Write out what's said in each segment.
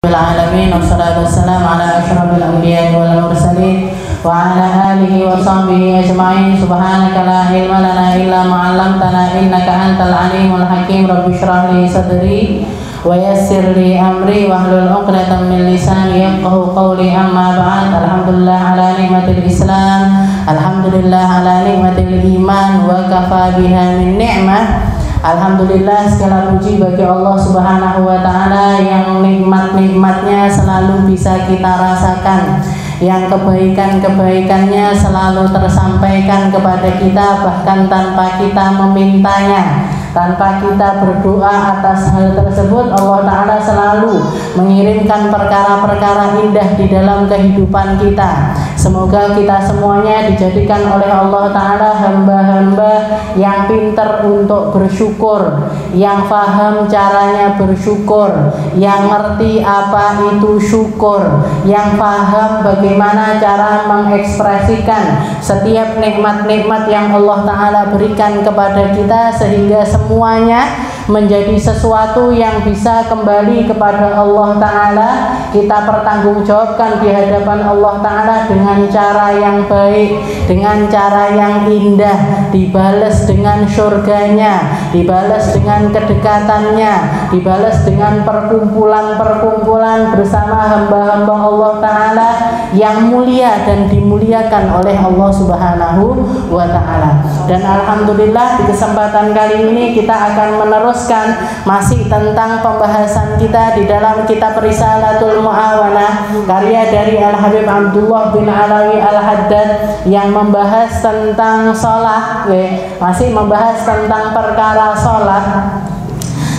Alamin wassalatu wassalamu ala asyrafil anbiya'i wal mursalin wa ala alihi wa sahbihi ajma'in. Subhanaka la ilma lana illa ma 'allamtana innaka antal alimul hakim. Rabbi shrah li sadri wa yassir li amri wahlul 'uqdatam min lisani yafqahu qawli. Amma ba'd. Alhamdulillah ala nikmatil Islam, alhamdulillah ala nikmatil iman, wa kafa biha min ni'mah. Alhamdulillah, segala puji bagi Allah Subhanahu wa Ta'ala yang nikmat-nikmatnya selalu bisa kita rasakan, yang kebaikan-kebaikannya selalu tersampaikan kepada kita bahkan tanpa kita memintanya, tanpa kita berdoa atas hal tersebut. Allah Ta'ala selalu mengirimkan perkara-perkara indah di dalam kehidupan kita. Semoga kita semuanya dijadikan oleh Allah Ta'ala hamba-hamba yang pintar untuk bersyukur, yang paham caranya bersyukur, yang ngerti apa itu syukur, yang paham bagaimana cara mengekspresikan setiap nikmat-nikmat yang Allah Ta'ala berikan kepada kita, sehingga semuanya menjadi sesuatu yang bisa kembali kepada Allah Ta'ala. Kita pertanggungjawabkan di hadapan Allah Ta'ala dengan cara yang baik, dengan cara yang indah, dibalas dengan surganya, dibalas dengan kedekatannya, dibalas dengan perkumpulan-perkumpulan bersama hamba-hamba Allah Ta'ala yang mulia dan dimuliakan oleh Allah Subhanahu wa Ta'ala. Dan alhamdulillah, di kesempatan kali ini kita akan meneruskan masih tentang pembahasan kita di dalam kitab Risalatul Mu'awanah, karya dari Al-Habib Abdullah bin Alawi Al-Haddad, yang membahas tentang sholat, masih membahas tentang perkara sholat.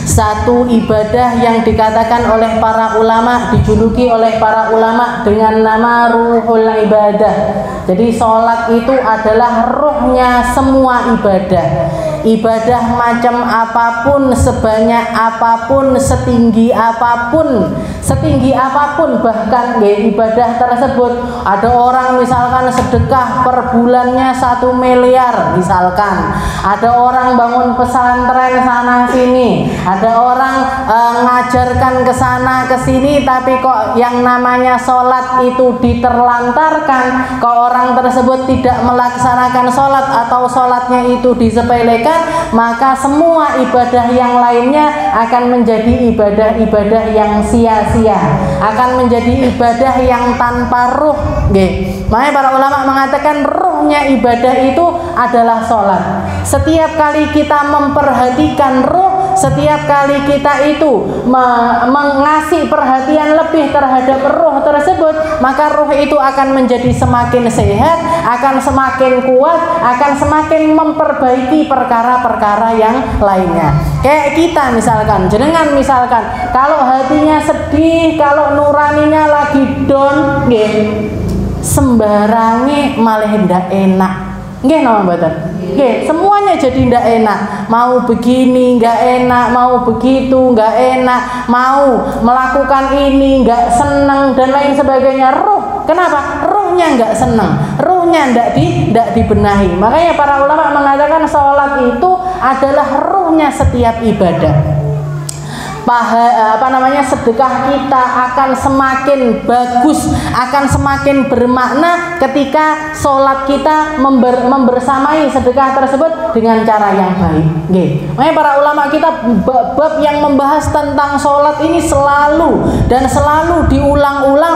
Satu ibadah yang dikatakan oleh para ulama, dijuluki oleh para ulama dengan nama ruhul ibadah. Jadi sholat itu adalah ruhnya semua ibadah. Ibadah macam apapun, sebanyak apapun, setinggi apapun, bahkan ibadah tersebut. Ada orang misalkan sedekah per bulannya 1 miliar misalkan, ada orang bangun pesantren sana sini, ada orang ngajarkan ke sana ke sini, tapi kok yang namanya sholat itu diterlantarkan, kok orang tersebut tidak melaksanakan sholat atau sholatnya itu disepelekan, maka semua ibadah yang lainnya akan menjadi ibadah-ibadah yang sia-sia, akan menjadi ibadah yang tanpa ruh. Makanya para ulama mengatakan ruhnya ibadah itu adalah sholat. Setiap kali kita memperhatikan ruh, setiap kali kita itu mengasih perhatian lebih terhadap ruh tersebut, maka ruh itu akan menjadi semakin sehat, akan semakin kuat, akan semakin memperbaiki perkara-perkara yang lainnya. Kayak kita misalkan, jenengan misalkan, kalau hatinya sedih, kalau nuraninya lagi down, sembarangi malah ndak enak. Nggih napa mboten? Nggih, semuanya jadi ndak enak. Mau begini nggak enak, mau begitu nggak enak, mau melakukan ini nggak seneng dan lain sebagainya. Ruh, kenapa? Ruhnya nggak seneng, ruhnya ndak dibenahi. Makanya para ulama mengatakan sholat itu adalah ruhnya setiap ibadah. Sedekah kita akan semakin bagus, akan semakin bermakna ketika sholat kita membersamai sedekah tersebut dengan cara yang baik. Makanya para ulama kita bab yang membahas tentang sholat ini selalu diulang-ulang,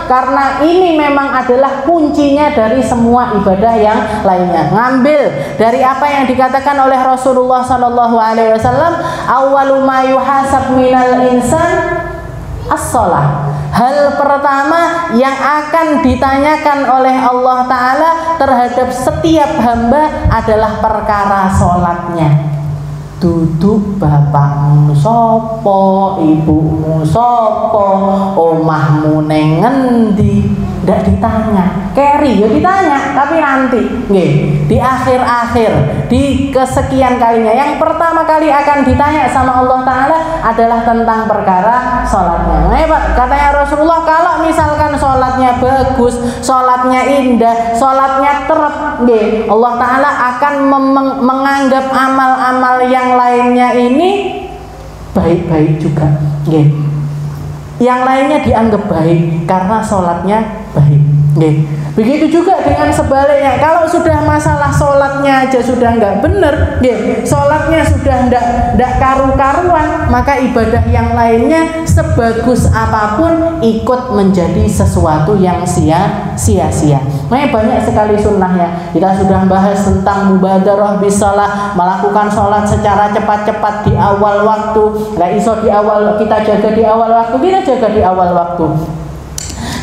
karena ini memang adalah kuncinya dari semua ibadah yang lainnya. Ngambil dari apa yang dikatakan oleh Rasulullah SAW, awwalu ma yuhasab minal insan as-shalah. Hal pertama yang akan ditanyakan oleh Allah Ta'ala terhadap setiap hamba adalah perkara sholatnya. Duduk bapakmu sopo, ibumu sopo, omahmu neng ngendi, ndak ditanya. Keri ya ditanya, tapi nanti di akhir-akhir, di kesekian kalinya. Yang pertama kali akan ditanya sama Allah Ta'ala adalah tentang perkara sholatnya. Katanya Rasulullah, kalau misalkan sholatnya bagus, sholatnya indah, sholatnya terep, Allah Ta'ala akan menganggap amal-amal yang lainnya ini baik-baik juga. yang lainnya dianggap baik karena sholatnya baik. Begitu juga dengan sebaliknya, kalau sudah masalah sholatnya aja sudah nggak bener, sholatnya sudah nggak karu-karuan, maka ibadah yang lainnya sebagus apapun ikut menjadi sesuatu yang sia-sia. Makanya banyak sekali sunnahnya. Kita sudah bahas tentang mubadarah bisalah, melakukan sholat secara cepat-cepat di awal waktu. Nggak iso di awal, kita jaga di awal waktu, kita jaga di awal waktu.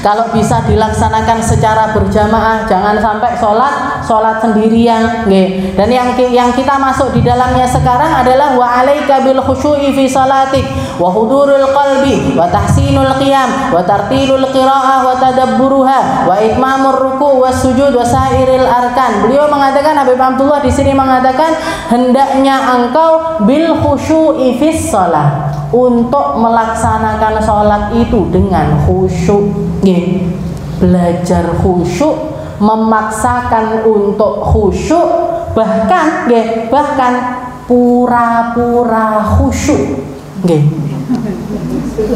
Kalau bisa dilaksanakan secara berjamaah, jangan sampai sholat sendirian. Dan yang kita masuk di dalamnya sekarang adalah wa alaika bil khusyu'i fi salatik wa hudurul qalbi wa tahsinul qiyam wa tartilul qiraah wa tadabburuha wa itmamur ruku' was sujud wa sairil arkan. Beliau mengatakan, Habib Abdullah di sini mengatakan, hendaknya engkau bil khusyu'i fi shalah, untuk melaksanakan sholat itu dengan khusyuk. Belajar khusyuk, memaksakan untuk khusyuk, bahkan pura-pura khusyuk.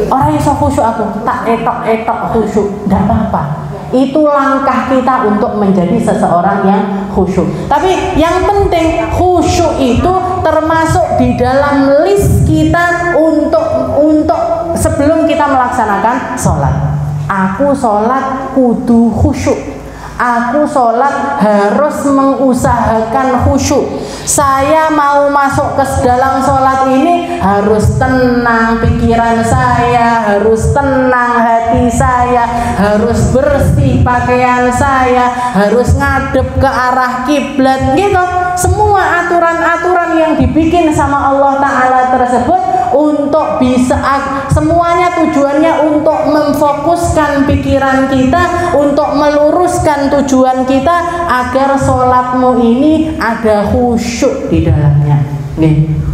Orang yang khusyuk aku tak etok khusyuk, tidak apa-apa. Itu langkah kita untuk menjadi seseorang yang khusyuk. Tapi yang penting khusyuk itu termasuk di dalam list kita untuk sebelum kita melaksanakan sholat. Aku sholat kudu khusyuk. Aku sholat harus mengusahakan khusyuk. Saya mau masuk ke dalam sholat ini harus tenang pikiran saya, harus tenang hati saya, harus bersih pakaian saya, harus ngadep ke arah kiblat gitu. Semua aturan-aturan yang dibikin sama Allah Ta'ala tersebut untuk bisa, semuanya tujuannya untuk memfokuskan pikiran kita, untuk meluruskan tujuan kita agar sholatmu ini ada khusyuk di dalamnya.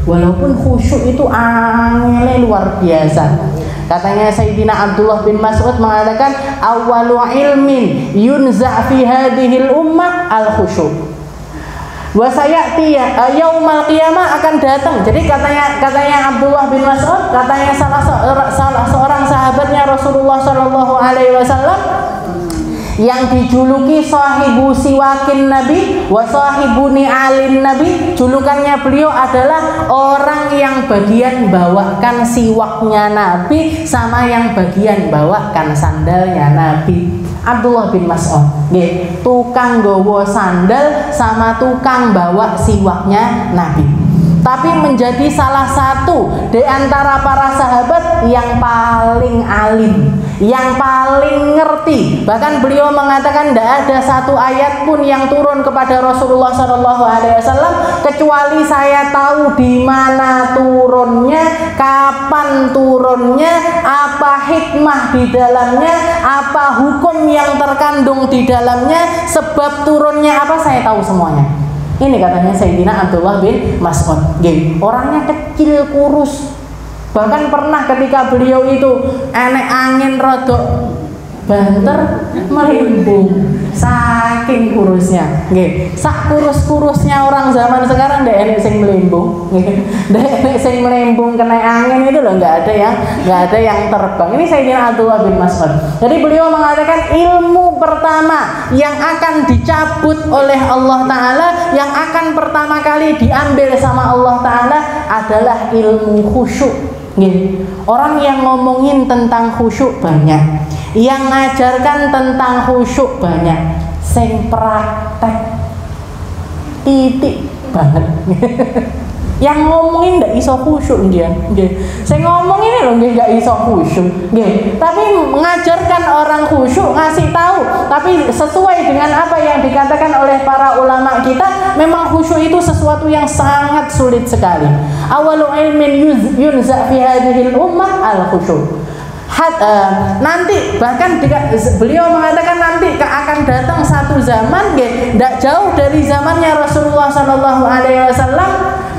Walaupun khusyuk itu angelnya luar biasa. Katanya Sayyidina Abdullah bin Mas'ud mengatakan, awwalu ilmin yunza' fi hadhil ummah al khusyuk. Wasayati yaumal qiyamah, akan datang. Jadi katanya Abdullah bin Mas'ud, katanya salah seorang sahabatnya Rasulullah Shallallahu Alaihi Wasallam yang dijuluki sahibu siwakin Nabi wa sahibuni alin Nabi. Julukannya beliau adalah orang yang bagian bawakan siwaknya Nabi sama yang bagian bawakan sandalnya Nabi. Abdullah bin Mas'ud, tukang gowo sandal sama tukang bawa siwaknya Nabi. Tapi menjadi salah satu di antara para sahabat yang paling alim, yang paling ngerti. Bahkan beliau mengatakan tidak ada satu ayat pun yang turun kepada Rasulullah SAW kecuali saya tahu di mana turunnya, kapan turunnya, apa hikmah di dalamnya, apa hukum yang terkandung di dalamnya, sebab turunnya apa, saya tahu semuanya. Ini katanya Sayyidina Abdullah bin Mas'ud. Orangnya kecil, kurus. Bahkan pernah ketika beliau itu enek angin rodok banter melimbung, saking kurusnya. Sak kurus-kurusnya orang zaman sekarang ndak enek sing melimbung. Ndak enek sing melimbung kena angin itu loh, nggak ada yang terbang. Ini Sayyidina Abdullah bin Mas'ud. Jadi beliau mengatakan ilmu pertama yang akan dicabut oleh Allah Ta'ala, yang akan pertama kali diambil sama Allah Ta'ala adalah ilmu khusyuk. Orang yang ngomongin tentang khusyuk banyak, yang ngajarkan tentang khusyuk banyak, sing praktek titik banget. Yang ngomongin ndak iso khusyuk dia. Saya ngomong ini loh nggak iso khusyuk. Tapi mengajarkan orang khusyuk, ngasih tahu, tapi sesuai dengan apa yang dikatakan oleh para ulama kita, memang khusyuk itu sesuatu yang sangat sulit sekali. Awalu ilmin yunza fi hadhil ummah al khusyuk. Nanti bahkan beliau mengatakan nanti akan datang satu zaman, tidak jauh dari zamannya Rasulullah Shallallahu Alaihi Wasallam,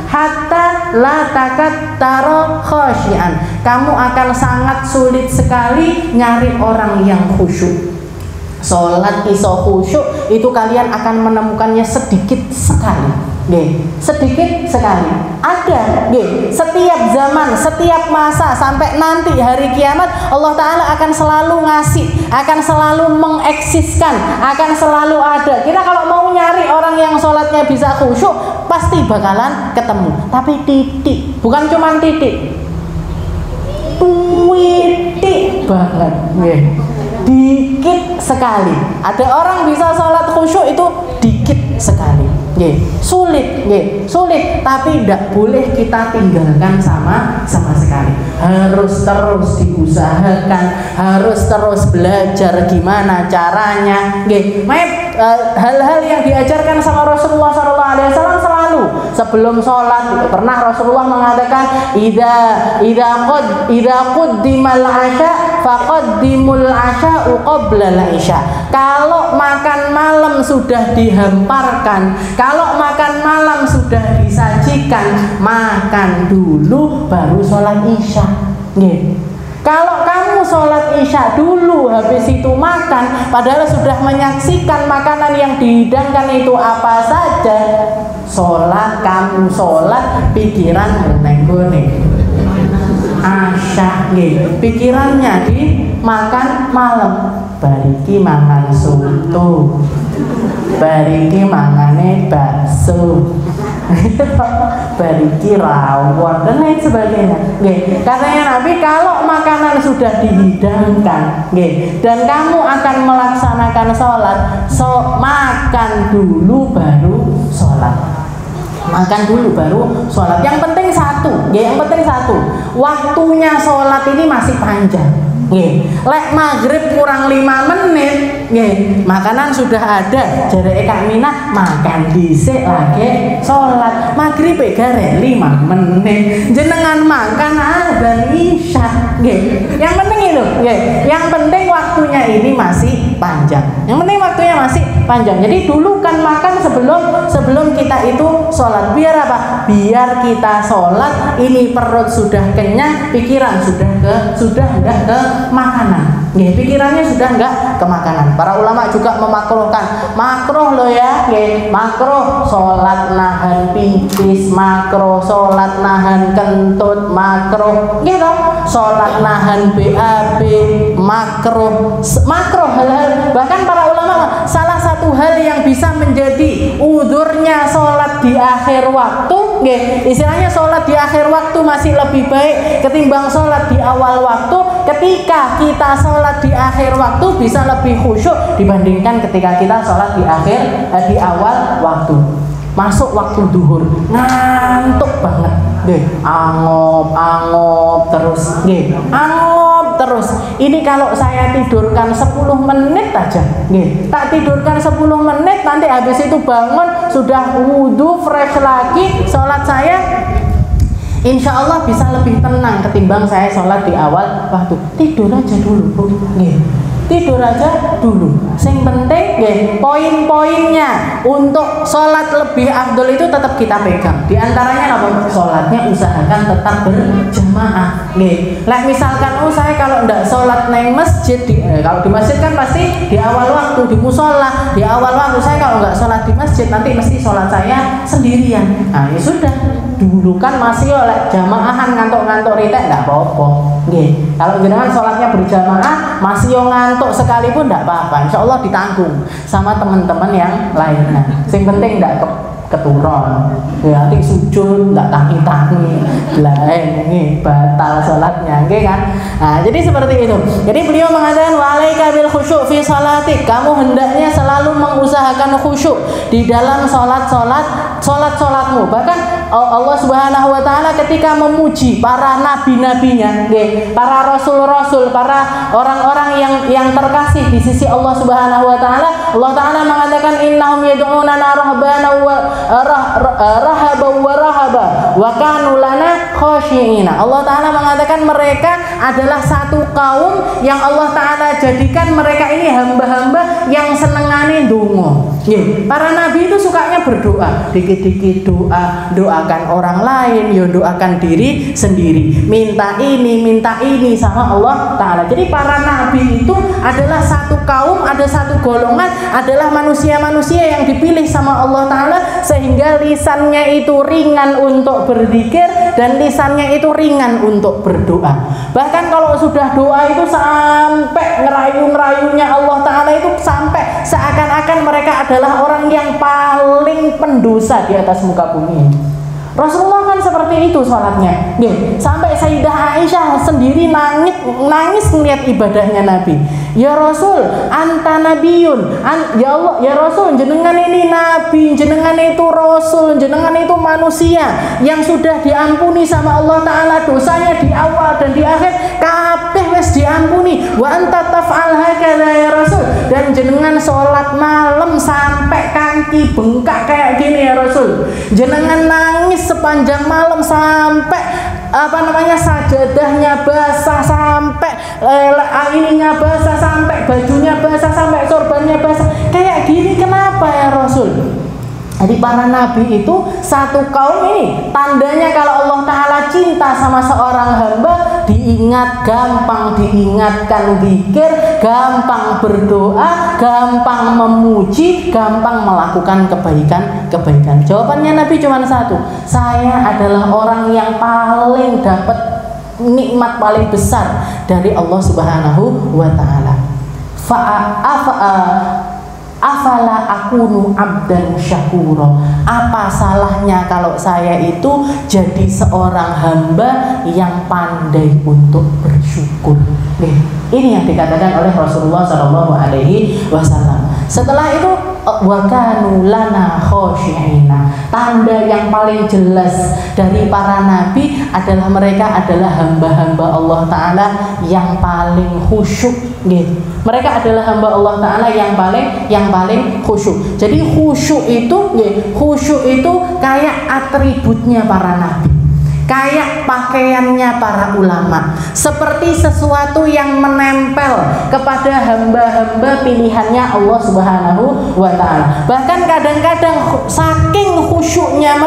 hatta la takat taro khosyian. Kamu akan sangat sulit sekali nyari orang yang khusyuk. Sholat iso khusyuk itu kalian akan menemukannya sedikit sekali. sedikit sekali. Ada, setiap zaman, setiap masa sampai nanti hari kiamat Allah Ta'ala akan selalu ngasih, akan selalu mengeksiskan, akan selalu ada. Kita kalau mau nyari orang yang sholatnya bisa khusyuk pasti bakalan ketemu. Tapi titik, bukan cuma titik, titik banget, dikit sekali. Ada orang bisa sholat khusyuk itu dikit sekali. Sulit, tapi tidak boleh kita tinggalkan sama sekali. Harus terus diusahakan, harus terus belajar gimana caranya. Hal-hal yang diajarkan sama Rasulullah SAW selalu sebelum sholat. Pernah Rasulullah mengatakan, idza quddimal asya faqaddimul asya'u qabla al-isya. Kalau makan malam sudah dihamparkan, kalau makan malam sudah disajikan, makan dulu baru sholat isya. Kalau kamu sholat isya dulu, habis itu makan, padahal sudah menyaksikan makanan yang dihidangkan itu apa saja, kamu sholat pikiran meneng-meneng asya, pikirannya di makan malam. Bariki mangan soto, bariki mangane bakso, bariki rawon dan lain sebagainya. Katanya Nabi, kalau makanan sudah dihidangkan, dan kamu akan melaksanakan sholat, makan dulu baru sholat. Makan dulu baru sholat. Yang penting satu, waktunya sholat ini masih panjang. Lek maghrib kurang 5 menit, makanan sudah ada. Jareke Kak Minah makan dhisik lagi sholat. Maghrib garek 5 menit. Jenengan makan adzan isya. Yang penting itu, yang penting waktunya ini masih panjang. Jadi dulu kan makan sebelum kita itu sholat. Biar apa? Biar kita sholat ini perut sudah kenyang, pikiran sudah enggak ke makanan. Pikirannya sudah enggak ke makanan. Para ulama juga memakruhkan, makruh loh ya, makruh sholat nahan pipis, makruh sholat nahan kentut, makruh sholat nahan BAB, makruh hal-hal. Bahkan para ulama, salah satu hal yang bisa menjadi udurnya sholat di akhir waktu, istilahnya sholat di akhir waktu masih lebih baik ketimbang sholat di awal waktu. Ketika kita sholat di akhir waktu bisa lebih khusyuk dibandingkan ketika kita sholat di awal waktu. Masuk waktu duhur ngantuk banget, angop terus, Ini kalau saya tidurkan 10 menit aja, tak tidurkan 10 menit, nanti habis itu bangun sudah wudhu fresh lagi, sholat saya insya Allah bisa lebih tenang ketimbang saya sholat di awal waktu. Tidur aja dulu, Bu. Tidur aja dulu. Yang penting poin-poinnya untuk sholat lebih afdol itu tetap kita pegang. Di antaranya apa? Sholatnya usahakan tetap berjamaah. Like misalkan saya kalau enggak sholat neng masjid, kalau di masjid kan pasti di awal waktu, di musola di awal waktu. Saya kalau enggak sholat di masjid nanti mesti sholat saya sendirian. Nah ya sudah, dulu kan masih oleh jamaahan ngantuk-ngantuk ritek enggak apa-apa. Kalau jenengan sholatnya berjamaah masih ngantuk sekalipun enggak apa-apa, insya Allah ditanggung sama teman-teman yang lainnya. Yang penting enggak keturun, nanti sujud enggak tangi-tangi, ini batal sholatnya, kan? Nah, jadi seperti itu. Jadi beliau mengatakan walaika bil khusyuk fi shalatik, kamu hendaknya selalu mengusahakan khusyuk di dalam sholatmu. Bahkan Allah Subhanahu wa taala ketika memuji para nabi-nabinya, para rasul-rasul, para orang-orang yang terkasih di sisi Allah Subhanahu wa taala, Allah taala mengatakan innahum yad'unana rahbana wa rahaba wa kanu lana khashiina. Allah taala mengatakan mereka adalah satu kaum yang Allah Ta'ala jadikan mereka ini hamba-hamba yang senengane ndonga. Para nabi itu sukanya berdoa, dikit-dikit doa, doakan orang lain, ya doakan diri sendiri, minta ini sama Allah Ta'ala. Jadi para nabi itu adalah satu kaum, ada satu golongan, adalah manusia-manusia yang dipilih sama Allah Ta'ala, sehingga lisannya itu ringan untuk berzikir dan lisannya itu ringan untuk berdoa. Bahkan kalau sudah doa itu sampai ngerayu-ngerayunya Allah Ta'ala itu sampai seakan-akan mereka adalah orang yang paling pendosa di atas muka bumi. Rasulullah kan seperti itu sholatnya. Sampai Sayyidah Aisyah sendiri nangis melihat ibadahnya Nabi. Ya Rasul, anta nabiyun. Ya Allah, ya Rasul, jenengan ini nabi, jenengan itu rasul, jenengan itu manusia yang sudah diampuni sama Allah Ta'ala, dosanya di awal dan di akhir kabeh wis diampuni. Wa anta taf'al hakadha ya Rasul. Dan jenengan sholat malam sampai kaki bengkak kayak gini ya Rasul. Jenengan nangis sepanjang malam sampai sajadahnya basah, sampai ininya basah, sampai bajunya basah, sampai sorbannya basah. Kayak gini kenapa ya Rasul? Jadi para nabi itu satu kaum ini tandanya kalau Allah Ta'ala cinta sama seorang hamba, diingat gampang, diingatkan zikir, gampang berdoa, gampang memuji, gampang melakukan kebaikan. Jawabannya Nabi cuma satu, saya adalah orang yang paling dapat nikmat paling besar dari Allah Subhanahu wa Ta'ala. Afala akunu abdan syakura. Apa salahnya kalau saya itu jadi seorang hamba yang pandai untuk bersyukur. Ini yang dikatakan oleh Rasulullah SAW. Setelah itu wa kanu lana khosyi'ina. Tanda yang paling jelas dari para nabi adalah mereka adalah hamba-hamba Allah Ta'ala yang paling khusyuk. Mereka adalah hamba Allah Ta'ala yang paling khusyuk. Jadi khusyuk itu kayak atributnya para nabi, kayak pakaiannya para ulama, seperti sesuatu yang menempel kepada hamba-hamba pilihannya Allah Subhanahu wa Ta'ala. Bahkan kadang-kadang saking khusyuknya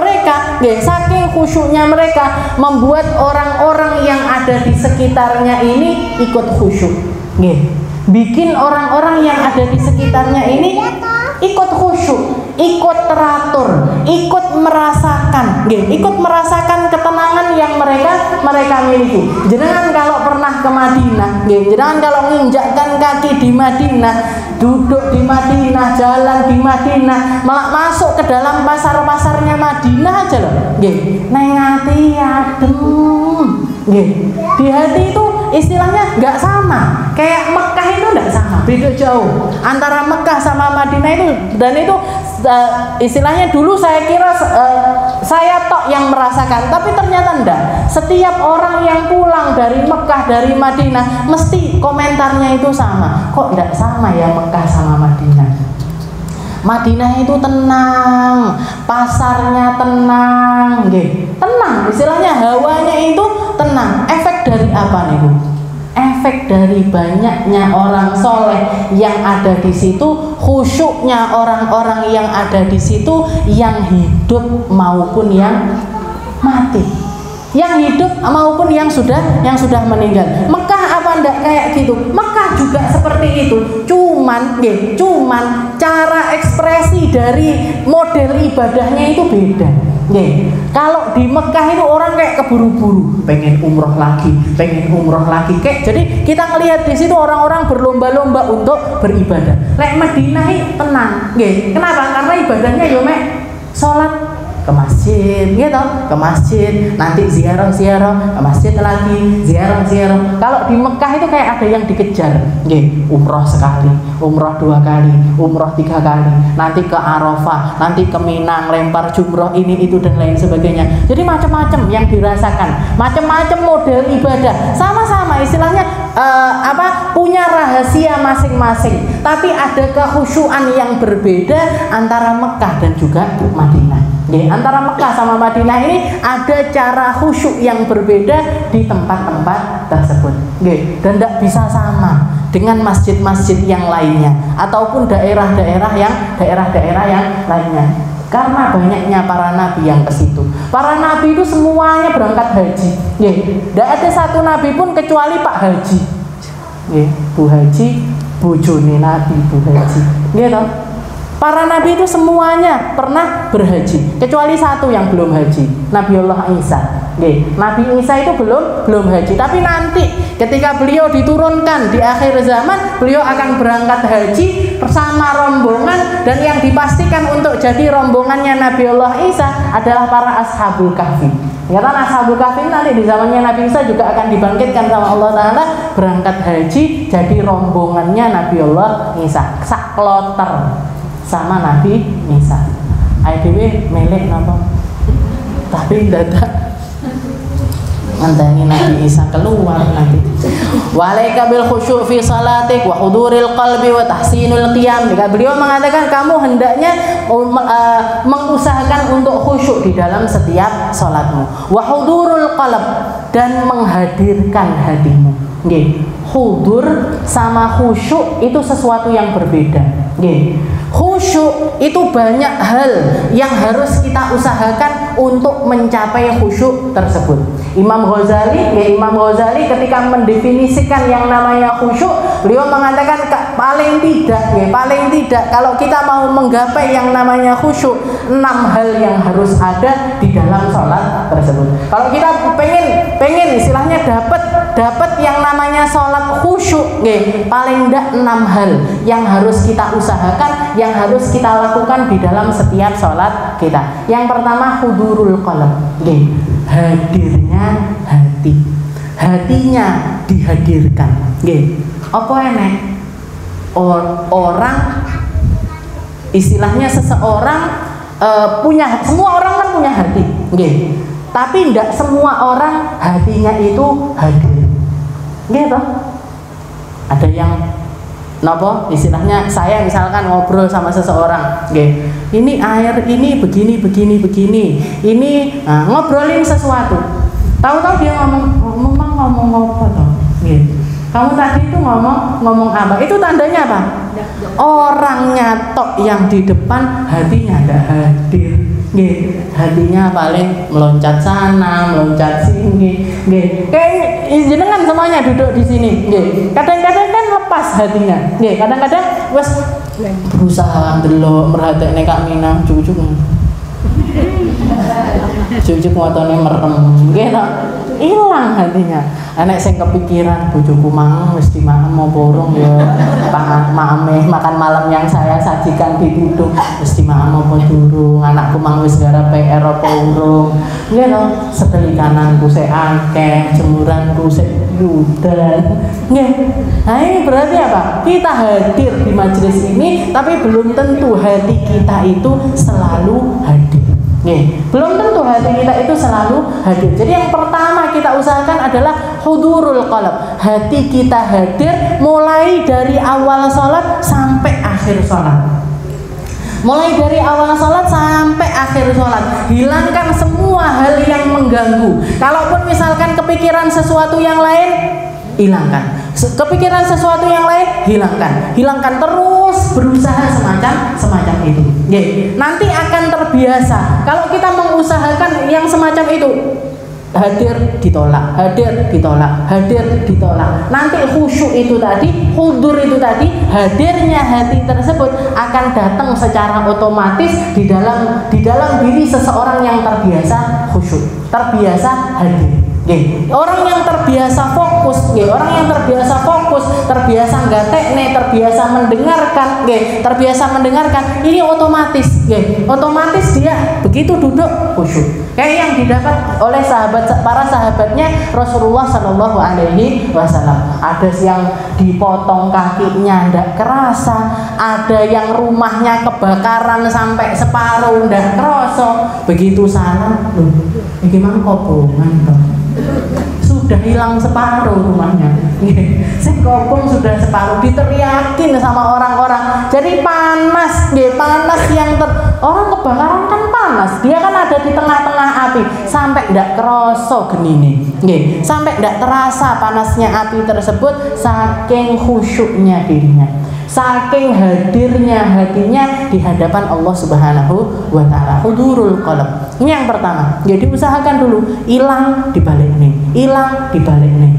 mereka membuat orang-orang yang ada di sekitarnya ini ikut khusyuk. Bikin orang-orang yang ada di sekitarnya ini ikut khusyuk, ikut teratur, ikut merasakan ketenangan yang mereka miliki. Jenengan kalau pernah ke Madinah, jenengan kalau menginjakkan kaki di Madinah, duduk di Madinah, jalan di Madinah, masuk ke dalam pasar-pasarnya Madinah aja loh, neng hati adem. Di hati itu istilahnya nggak sama, kayak Mekah itu nggak sama, beda jauh antara Mekah sama Madinah itu. Dan itu istilahnya dulu saya kira saya tok yang merasakan, tapi ternyata enggak. Setiap orang yang pulang dari Mekah, dari Madinah, mesti komentarnya itu sama. Kok enggak sama ya Mekah sama Madinah? Madinah itu tenang, pasarnya tenang, tenang, istilahnya hawanya itu tenang. Efek dari apa nih Bu? Efek dari banyaknya orang soleh yang ada di situ, khusyuknya orang-orang yang ada di situ, yang hidup maupun yang mati, yang hidup maupun yang sudah meninggal. Mekah apa ndak kayak gitu? Mekah juga seperti itu. Cuman cara ekspresi dari model ibadahnya itu beda. Kalau di Mekah itu orang kayak keburu-buru, pengen umroh lagi. Kayak jadi kita ngelihat di situ orang-orang berlomba-lomba untuk beribadah. Lek Madinah itu tenang. Kenapa? Karena ibadahnya yo mek salat ke masjid, ke masjid, nanti ziarah ke masjid lagi, ziarah. Kalau di Mekah itu kayak ada yang dikejar, umroh sekali, umroh 2 kali, umroh 3 kali, nanti ke Arafah, nanti ke Minang, lempar jumroh ini itu dan lain sebagainya. Jadi macam-macam yang dirasakan, macam-macam model ibadah, sama-sama istilahnya punya rahasia masing-masing, tapi ada kekhusyuan yang berbeda antara Mekah dan juga Madinah. Antara Mekah sama Madinah ini ada cara khusyuk yang berbeda di tempat-tempat tersebut. Dan tidak bisa sama dengan masjid-masjid yang lainnya ataupun daerah-daerah yang lainnya. Karena banyaknya para nabi yang ke situ. Para nabi itu semuanya berangkat haji. Tidak ada satu nabi pun kecuali Pak Haji. Bu Haji, bojone Nabi Bu Haji. Gitu. Para nabi itu semuanya pernah berhaji, kecuali satu yang belum haji, Nabiullah Isa. Nabi Isa itu belum haji, tapi nanti ketika beliau diturunkan di akhir zaman, beliau akan berangkat haji bersama rombongan, dan yang dipastikan untuk jadi rombongannya Nabiullah Isa adalah para Ashabul Kahfi. Karena Ashabul Kahfi nanti di zamannya Nabi Isa juga akan dibangkitkan sama Allah Ta'ala, berangkat haji jadi rombongannya Nabiullah Isa, sakloter sama Nabi Isa. IDW milik napa? Tapi dadak ngenteni Nabi Isa keluar nanti. Walaika bil khusyuk fi salatik wa huduril qalbi wa tahsinul qiyam. Jika beliau mengatakan kamu hendaknya mengusahakan untuk khusyuk di dalam setiap salatmu. Wa hudurul qalb, dan menghadirkan hatimu. Hudur sama khusyuk itu sesuatu yang berbeda. Khusyuk itu banyak hal yang harus kita usahakan untuk mencapai khusyuk tersebut. Imam Ghazali ketika mendefinisikan yang namanya khusyuk, beliau mengatakan paling tidak kalau kita mau menggapai yang namanya khusyuk, 6 hal yang harus ada di dalam sholat tersebut. Kalau kita pengen istilahnya dapat yang namanya sholat khusyuk, paling tidak 6 hal yang harus kita usahakan, yang harus kita lakukan di dalam setiap sholat kita. Yang pertama, hudurul qalb, hadirnya hati, hatinya dihadirkan. Apa enek? Orang istilahnya seseorang semua orang kan punya hati, tapi tidak semua orang hatinya itu hadir. Gitu. Ada yang istilahnya saya misalkan ngobrol sama seseorang, ini air ini begini, ini ngobrolin sesuatu, tahu-tahu dia ngomong apa toh? Kamu tadi itu ngomong apa? Itu tandanya apa? Orangnya tok yang di depan, hatinya tidak hadir. Hatinya paling meloncat sana, meloncat sini. Kayak jenengan semuanya duduk di sini. Kadang-kadang kan lepas hatinya. Kadang-kadang wes berusaha delok merhatekne Kak Mina, cucuk watone merem. Hilang hatinya. Anak sing kepikiran bojoku mang mesti mau borong ya. Makan malam yang saya sajikan dituduh mesti mau apa durung. Anakku mang wis gara PR apa urung. Setelikananku sik akeh, jemuranku sik yudan. Nah ini berarti apa? Kita hadir di majelis ini, tapi belum tentu hati kita itu selalu hadir. Belum tentu hati kita itu selalu hadir. Jadi yang pertama kita usahakan adalah hudurul qalb. Hati kita hadir mulai dari awal sholat sampai akhir sholat. Mulai dari awal sholat sampai akhir sholat, hilangkan semua hal yang mengganggu. Kalaupun misalkan kepikiran sesuatu yang lain, hilangkan. Kepikiran sesuatu yang lain, hilangkan terus, berusaha semacam itu. Nanti akan terbiasa. Kalau kita mengusahakan yang semacam itu, hadir ditolak. Nanti khusyuk itu tadi, hudur itu tadi, hadirnya hati tersebut akan datang secara otomatis di dalam diri seseorang yang terbiasa khusyuk, terbiasa hadir. Orang yang terbiasa fokus, terbiasa nggatekne, terbiasa mendengarkan, ini otomatis dia begitu duduk khusyuk. Kayak yang didapat oleh para sahabatnya Rasulullah Shallallahu Alaihi Wasallam. Ada yang dipotong kakinya ndak kerasa, ada yang rumahnya kebakaran sampai separuh ndak kerasa. Begitu salam, loh, iki mang kobongan toh. sudah hilang separuh rumahnya. Sing kobong sudah separuh, diteriakin sama orang-orang. Jadi panas, panas yang orang kebakaran kan panas. Dia kan ada di tengah-tengah api, sampai ndak kerasa genine. Sampai ndak terasa panasnya api tersebut, saking khusyuknya dirinya, saking hadirnya hatinya di hadapan Allah Subhanahu wa taala. Hudurul qalb. Ini yang pertama. Jadi usahakan dulu hilang di balik ini, hilang di balik ini.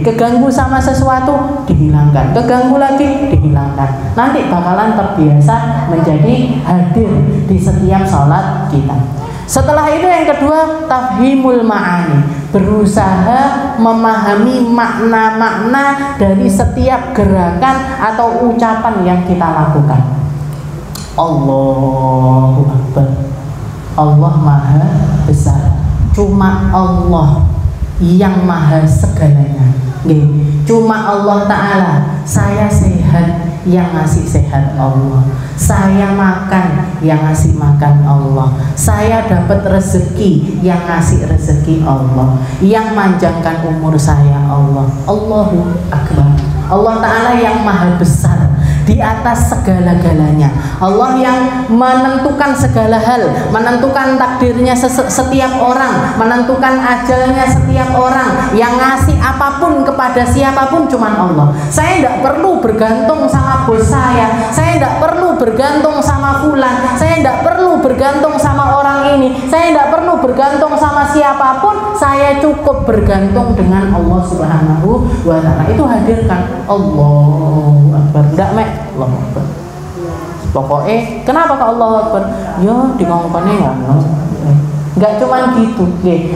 Keganggu sama sesuatu dihilangkan, keganggu lagi dihilangkan. Nanti bakalan terbiasa menjadi hadir di setiap salat kita. Setelah itu yang kedua, tafhimul ma'ani, berusaha memahami makna-makna dari setiap gerakan atau ucapan yang kita lakukan. Allahu Akbar, Allah Maha Besar. Cuma Allah yang Maha segalanya. Cuma Allah Ta'ala. Saya sehat, yang ngasih sehat Allah. Saya makan, yang ngasih makan Allah. Saya dapat rezeki, yang ngasih rezeki Allah. Yang manjangkan umur saya Allah. Allahu Akbar. Allah Ta'ala yang Maha Besar, di atas segala-galanya. Allah yang menentukan segala hal, menentukan takdirnya setiap orang, menentukan ajalnya setiap orang. Yang ngasih apapun kepada siapapun cuman Allah. Saya tidak perlu bergantung sama bos saya tidak perlu bergantung sama fulan, saya tidak perlu bergantung sama orang ini, saya tidak perlu bergantung sama siapapun. Saya cukup bergantung dengan Allah Subhanahu wa ta'ala. Itu hadirkan Allahu Akbar. Tidak mek Allahu Akbar. Pokoknya kenapa ke Allahu Akbar? Ya dikongkone ngono. Enggak cuman gitu,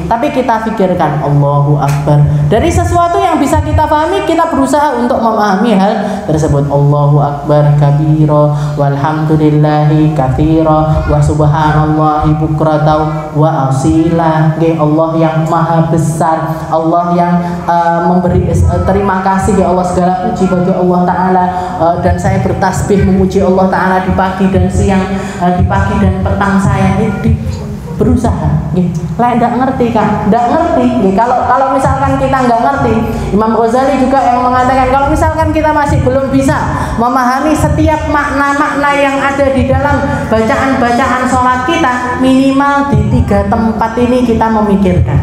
tapi kita pikirkan Allahu Akbar. Dari sesuatu yang bisa kita pahami, kita berusaha untuk memahami hal tersebut. Allahu Akbar kabira, walhamdulillahi katsira, wa subhanallahi bukratan wa asila. Allah yang Maha Besar, Allah yang memberi terima kasih ya Allah, segala puji bagi Allah Ta'ala. Dan saya bertasbih memuji Allah Ta'ala di pagi dan siang, di pagi dan petang saya berusaha. Lah enggak ngerti kan? Enggak ngerti. Kalau misalkan kita enggak ngerti, Imam Ghazali juga yang mengatakan kalau misalkan kita masih belum bisa memahami setiap makna-makna yang ada di dalam bacaan-bacaan sholat kita, minimal di 3 tempat ini kita memikirkan.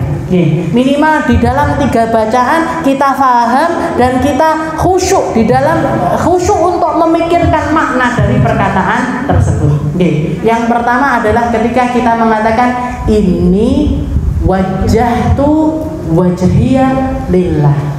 Minimal di dalam 3 bacaan kita faham dan kita khusyuk di dalam untuk memikirkan makna dari perkataan tersebut. Yang pertama adalah ketika kita mengatakan ini wajjahtu wajhiya lillah.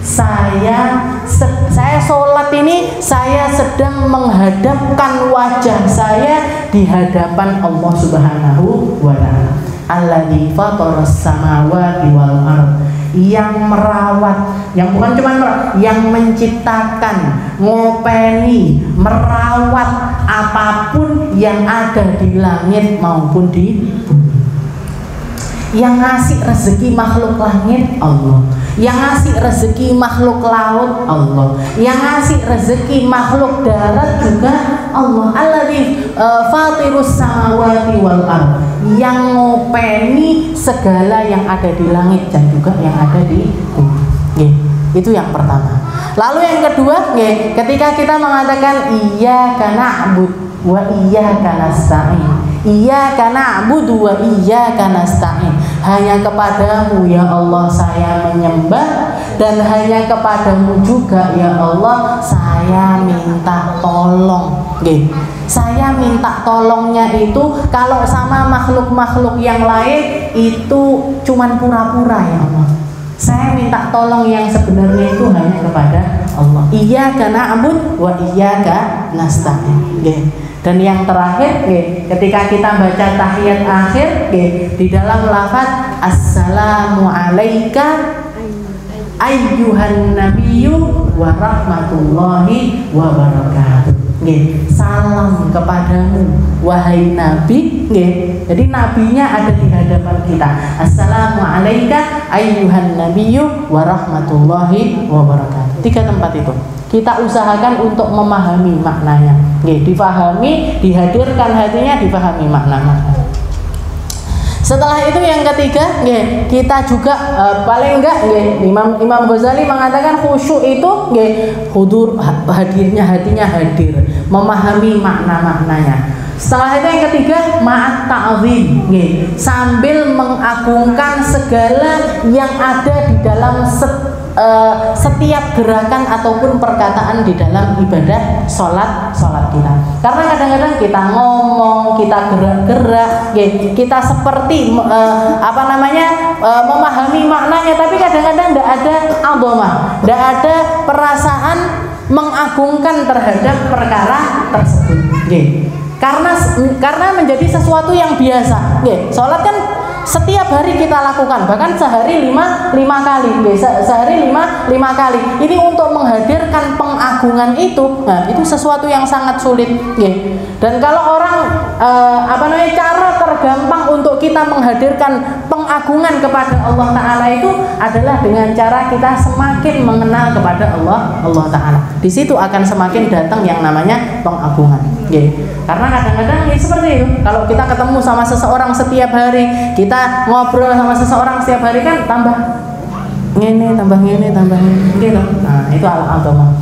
Saya sholat ini, saya sedang menghadapkan wajah saya di hadapan Allah Subhanahu wa ta'ala. Alladzi fataras samawati wal ardh, yang merawat, yang bukan cuma merawat, yang menciptakan, ngopeni, merawat apapun yang ada di langit maupun di bumi. Yang ngasih rezeki makhluk langit Allah, yang ngasih rezeki makhluk laut Allah, yang ngasih rezeki makhluk darat juga Allah. Alladzi fatirus samawati wal ardh, yang ngopeni segala yang ada di langit dan juga yang ada di bumi. Itu yang pertama. Lalu yang kedua, ketika kita mengatakan iyyaka na'budu wa iyyaka nasta'in. Iyyaka na'budu wa iyyaka nasta'in. Hanya kepadamu ya Allah saya menyembah, dan hanya kepadamu juga ya Allah saya minta tolong. Saya minta tolongnya itu kalau sama makhluk-makhluk yang lain itu cuman pura-pura ya Allah. Saya minta tolong yang sebenarnya itu hanya kepada Allah. Iyyaka na'budu wa iyyaka nasta'in. Dan yang terakhir, ketika kita baca tahiyat akhir, di dalam lafaz assalamu alaika ayyuhan nabiyyu wa rahmatullahi wa barakatuh. Salam kepadamu wahai nabi. Jadi nabinya ada di hadapan kita. Assalamu alaika ayyuhan nabiyyu wa rahmatullahi wa barakatuh. 3 tempat itu kita usahakan untuk memahami maknanya. Difahami, dihadirkan hatinya, difahami maknanya. Setelah itu yang ketiga, kita juga paling enggak Imam Ghazali mengatakan khusyuk itu hudur, hadirnya hatinya hadir, memahami makna-maknanya. Setelah itu yang ketiga, ma'at ta'zim, sambil mengagungkan segala yang ada di dalam setiap gerakan ataupun perkataan di dalam ibadah sholat kita. Karena kadang-kadang kita ngomong, kita gerak-gerak, kita seperti memahami maknanya, tapi kadang-kadang tidak ada azamah, tidak ada perasaan mengagungkan terhadap perkara tersebut. Karena menjadi sesuatu yang biasa. Sholat kan setiap hari kita lakukan, bahkan sehari lima kali, sehari lima kali. Ini untuk menghadirkan pengagungan itu, itu sesuatu yang sangat sulit. Dan kalau orang cara tergampang untuk kita menghadirkan pengagungan kepada Allah Taala itu adalah dengan cara kita semakin mengenal kepada Allah Taala. Di situ akan semakin datang yang namanya pengagungan. Karena kadang-kadang seperti itu. Kalau kita ketemu sama seseorang setiap hari, kita ngobrol sama seseorang setiap hari kan tambah ini gitu. Nah, itu al-azamah.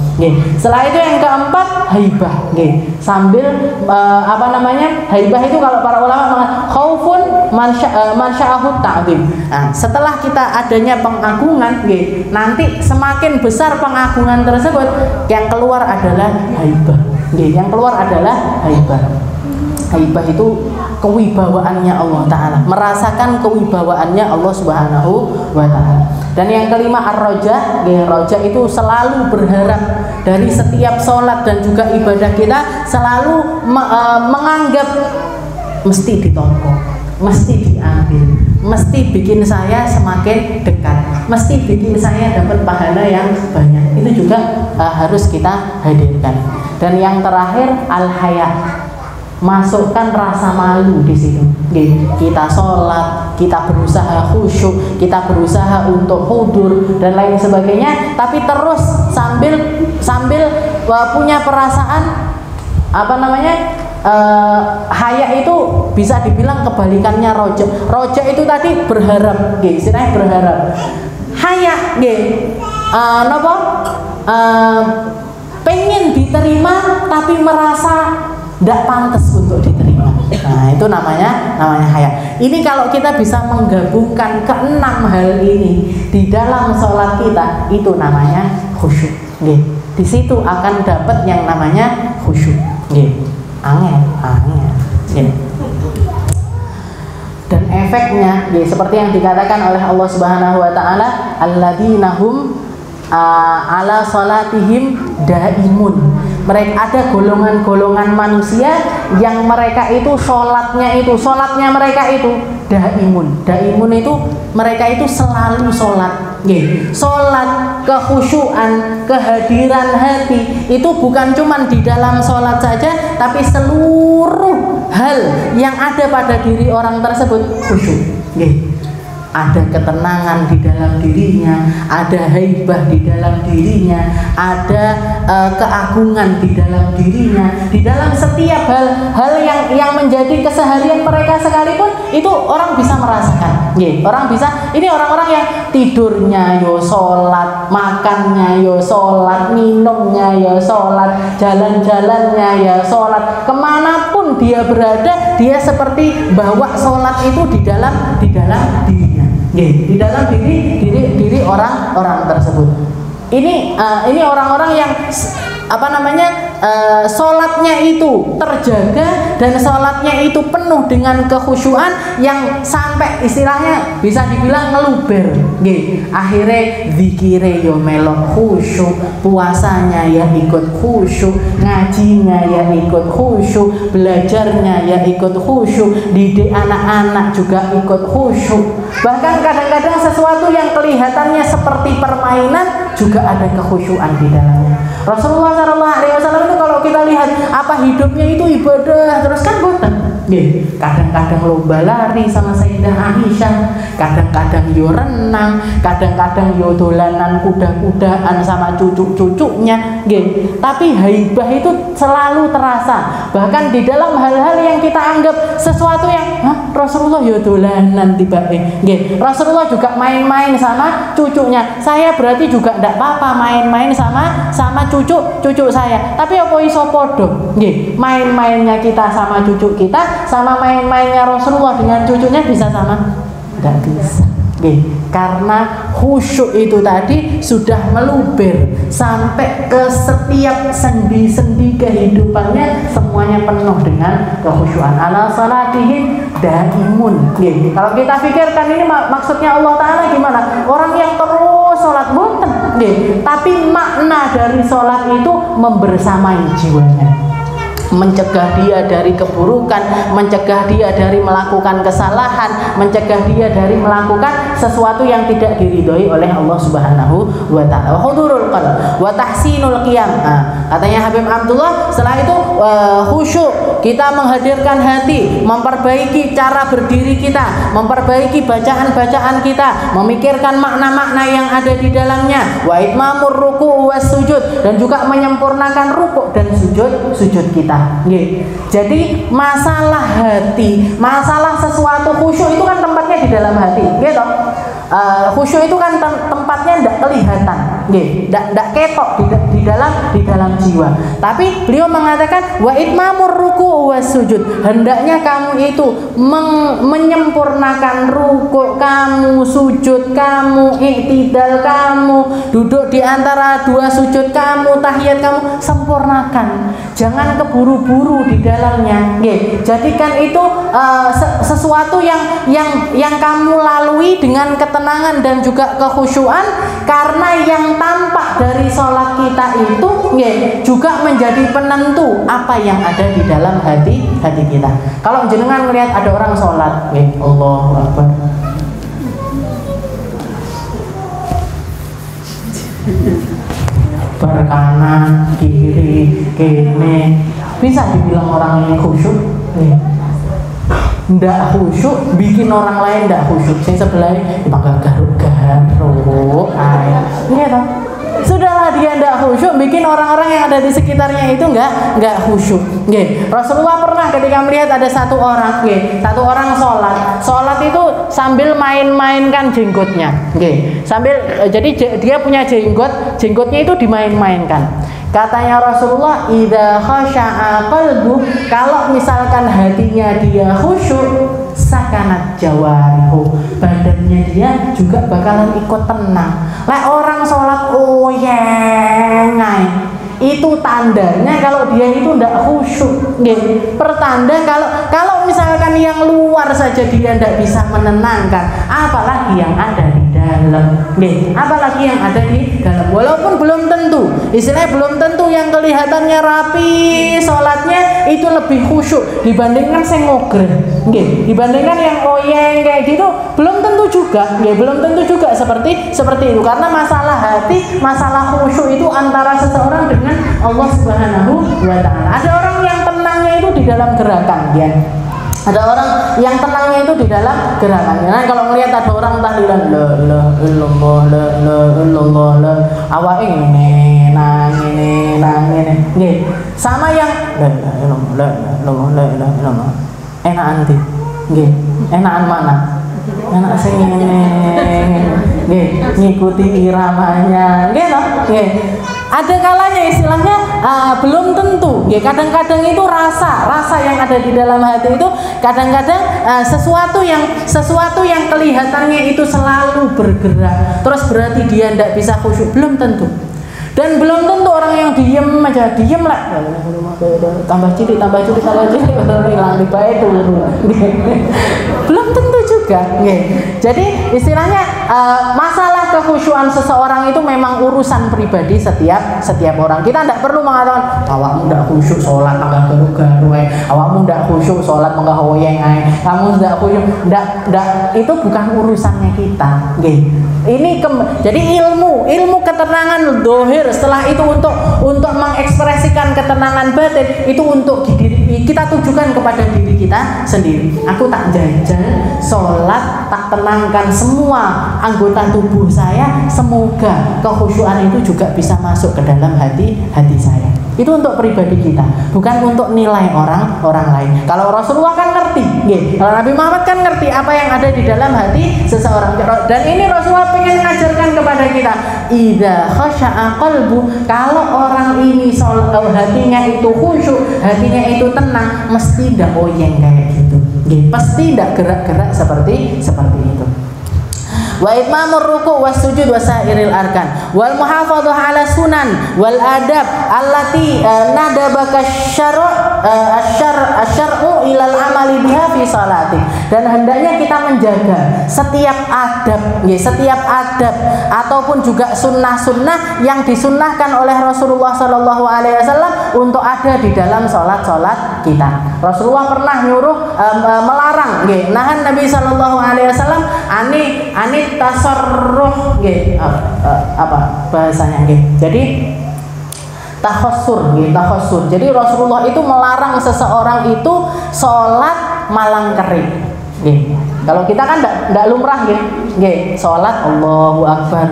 Setelah itu yang keempat, haibah. Sambil haibah itu kalau para ulama mengatakan khaufun mansya'ahut ta'zim. Nah, setelah kita adanya pengagungan, nanti semakin besar pengagungan tersebut, yang keluar adalah haibah. Yang keluar adalah haibah. Haibah itu kewibawaannya Allah Ta'ala, merasakan kewibawaannya Allah Subhanahu wa Ta'ala. Dan yang kelima ar-roja. Roja itu selalu berharap dari setiap sholat dan juga ibadah kita, selalu menganggap mesti ditompo, mesti diambil, mesti bikin saya semakin dekat, mesti bikin saya dapat pahala yang banyak. Itu juga harus kita hadirkan. Dan yang terakhir al-haya, masukkan rasa malu di situ. Kita sholat, kita berusaha khusyuk, kita berusaha untuk hudur dan lain sebagainya, tapi terus sambil punya perasaan haya itu bisa dibilang kebalikannya roja. Roja itu tadi berharap, istilahnya berharap. Haya, pengen diterima tapi merasa tidak pantas untuk diterima. Nah, itu namanya haya. Ini kalau kita bisa menggabungkan keenam hal ini di dalam sholat kita, itu namanya khusyuk. Di situ akan dapat yang namanya khusyuk. Angel. Dan efeknya, seperti yang dikatakan oleh Allah Subhanahu wa Ta'ala, alladzina hum ala salatihim daimun. Mereka ada golongan-golongan manusia yang mereka itu sholatnya mereka itu daimun. Daimun itu mereka itu selalu sholat. Sholat, kekhusyuan, kehadiran hati itu bukan cuma di dalam sholat saja, tapi seluruh hal yang ada pada diri orang tersebut khusyuk. Ada ketenangan di dalam dirinya, ada haibah di dalam dirinya, ada keagungan di dalam dirinya, di dalam setiap hal yang menjadi keseharian mereka sekalipun, itu orang bisa merasakan. Ini orang-orang yang tidurnya yo sholat, makannya yo sholat, minumnya yo sholat, jalan-jalannya ya sholat, kemanapun dia berada, dia seperti bawa sholat itu di dalam dirinya. Di dalam diri orang-orang tersebut. Ini orang-orang yang sholatnya itu terjaga dan sholatnya itu penuh dengan kekhusyuan yang sampai istilahnya bisa dibilang ngeluber. Akhirnya zikire yo melok khusyuk, puasanya ya ikut khusyuk, ngajinya ya ikut khusyuk, belajarnya ya ikut khusyuk, didik anak-anak juga ikut khusyuk. Bahkan kadang-kadang sesuatu yang kelihatannya seperti permainan juga ada kekhusyuan di dalamnya. Rasulullah SAW itu kalau kita lihat hidupnya itu ibadah terus kan boten. Nggih, kadang-kadang lomba lari sama Sayyidah Aisyah, kadang-kadang yo renang, kadang-kadang yo dolanan kuda-kudaan sama cucu-cucunya, nggih. Tapi haibah itu selalu terasa. Bahkan di dalam hal-hal yang kita anggap sesuatu yang Rasulullah yo dolanan tiba-tiba. Nggih, Rasulullah juga main-main sama cucunya. Saya berarti juga ndak apa-apa main-main sama cucu saya. Tapi apa iso podo? Nggih, main-mainnya kita sama cucu kita sama main-mainnya Rasulullah dengan cucunya bisa sama? Nggak bisa. Karena khusyuk itu tadi sudah meluber sampai ke setiap sendi-sendi kehidupannya, semuanya penuh dengan kekhusyuan. Ala salatihim daimun. Kalau kita pikirkan ini maksudnya Allah Ta'ala gimana? Orang yang terus sholat boten. Tapi makna dari sholat itu membersamai jiwanya, mencegah dia dari keburukan, mencegah dia dari melakukan kesalahan, mencegah dia dari melakukan sesuatu yang tidak diridhoi oleh Allah Subhanahu wa Ta'ala. Hudurul qalb wa tahsinul qiyam. Katanya Habib Abdullah, setelah itu khusyuk, kita menghadirkan hati, memperbaiki cara berdiri kita, memperbaiki bacaan-bacaan kita, memikirkan makna-makna yang ada di dalamnya, wa itmamur ruku' was sujud, dan juga menyempurnakan rukuk dan sujud kita. Jadi masalah hati, masalah sesuatu khusyuk itu kan tempatnya di dalam hati, gitu. Khusyuk itu kan tempatnya tidak kelihatan, tidak ketok di dalam jiwa. Tapi beliau mengatakan wa itmamur ruku' was sujud, hendaknya kamu itu menyempurnakan rukuk kamu, sujud kamu, iktidal kamu, duduk di antara dua sujud kamu, tahiyat kamu, sempurnakan. Jangan keburu-buru di dalamnya. Jadikan itu sesuatu yang kamu lalui dengan ketenangan dan juga kekhusyuan, karena yang tampak dari sholat kita itu juga menjadi penentu apa yang ada di dalam hati kita. Kalau jenengan melihat ada orang sholat, Allahu Akbar, berkanan, kiri, kene, bisa dibilang orang ini khusyuk? Ndak khusyuk, bikin orang lain ndak khusyuk. Saya sebelah bakal garuk-garuk, gitu. Sudahlah dia ndak khusyuk, bikin orang-orang yang ada di sekitarnya itu nggak khusyuk. Rasulullah pernah ketika melihat ada satu orang sholat itu sambil main-mainkan jenggotnya. Jadi dia punya jenggotnya itu dimain-mainkan. Katanya Rasulullah, idza khasha'a qalbu, kalau misalkan hatinya dia khusyuk, sakanat jawarihu, badannya dia juga bakalan ikut tenang. Orang sholat oyengai, itu tandanya kalau dia itu tidak khusyuk. Pertanda kalau misalkan yang luar saja dia tidak bisa menenangkan, apalagi yang ada di dalam. Apalagi yang ada di dalam. Walaupun belum tentu, istilahnya belum tentu yang kelihatannya rapi sholatnya itu lebih khusyuk dibandingkan yang ngogreh. Dibandingkan yang oyeng kayak gitu, belum tentu juga. Belum tentu juga seperti itu. Karena masalah hati, masalah khusyuk itu antara seseorang dengan Allah Subhanahu wa Ta'ala. Ada orang yang tenangnya itu di dalam gerakan, ada orang yang tenangnya itu di dalam gerakan. Nah, kalau melihat ada orang tahlilan la ilaha illallah la ilaha illallah la, awake ngene nang ngene. Sama yang la ilaha illallah la ilaha illallah. Enakan ndi? Enakan mana? Enak sing ngene. Ngikuti iramanya. Ada kalanya istilahnya belum tentu. Kadang-kadang itu rasa yang ada di dalam hati itu kadang-kadang sesuatu yang kelihatannya itu selalu bergerak. Terus berarti dia tidak bisa khusyuk, belum tentu. Dan belum tentu orang yang diem lah, tambah cilik hilang di baik dulu. Belum tentu juga. Jadi istilahnya masalah kekhusyuan seseorang itu memang urusan pribadi setiap orang. Kita tidak perlu mengatakan awakmu tidak khusyuk sholat enggak garu-garu, awakmu tidak khusyuk sholat enggak hoyeng, kamu tidak khusyuk, tidak, itu bukan urusannya kita. Ini jadi ilmu ketenangan dohir, setelah itu untuk mengekspresikan menyaksikan ketenangan batin itu untuk diri kita, tujukan kepada diri kita sendiri. Aku tak jajal sholat, tak tenangkan semua anggota tubuh saya, semoga kekhusyuan itu juga bisa masuk ke dalam hati saya. Itu untuk pribadi kita, bukan untuk nilai orang lain. Kalau Rasulullah kan ngerti, kalau Nabi Muhammad kan ngerti apa yang ada di dalam hati seseorang. Dan ini Rasulullah pengen mengajarkan kepada kita, idza khasha'a qalbu, kalau orang ini hatinya itu khusyuk, hatinya itu tenang, mesti ndak oyeng kayak gitu. Pasti ndak gerak-gerak seperti itu. Wa itmamur ruku' was sujud wasairil arkan wal muhafadzah ala sunan wal adab allati nadabaka syar'u ilal amali biha fi salati. Dan hendaknya kita menjaga setiap adab ataupun juga sunnah-sunnah yang disunnahkan oleh Rasulullah Shallallahu Alaihi Wasallam untuk ada di dalam sholat kita. Rasulullah pernah nyuruh melarang, nahan Nabi Shallallahu Alaihi Wasallam anit tasarruh, apa bahasanya, jadi takhassur. Jadi Rasulullah itu melarang seseorang itu sholat malang kerik. Kalau kita kan tidak lumrah, sholat Allahu Akbar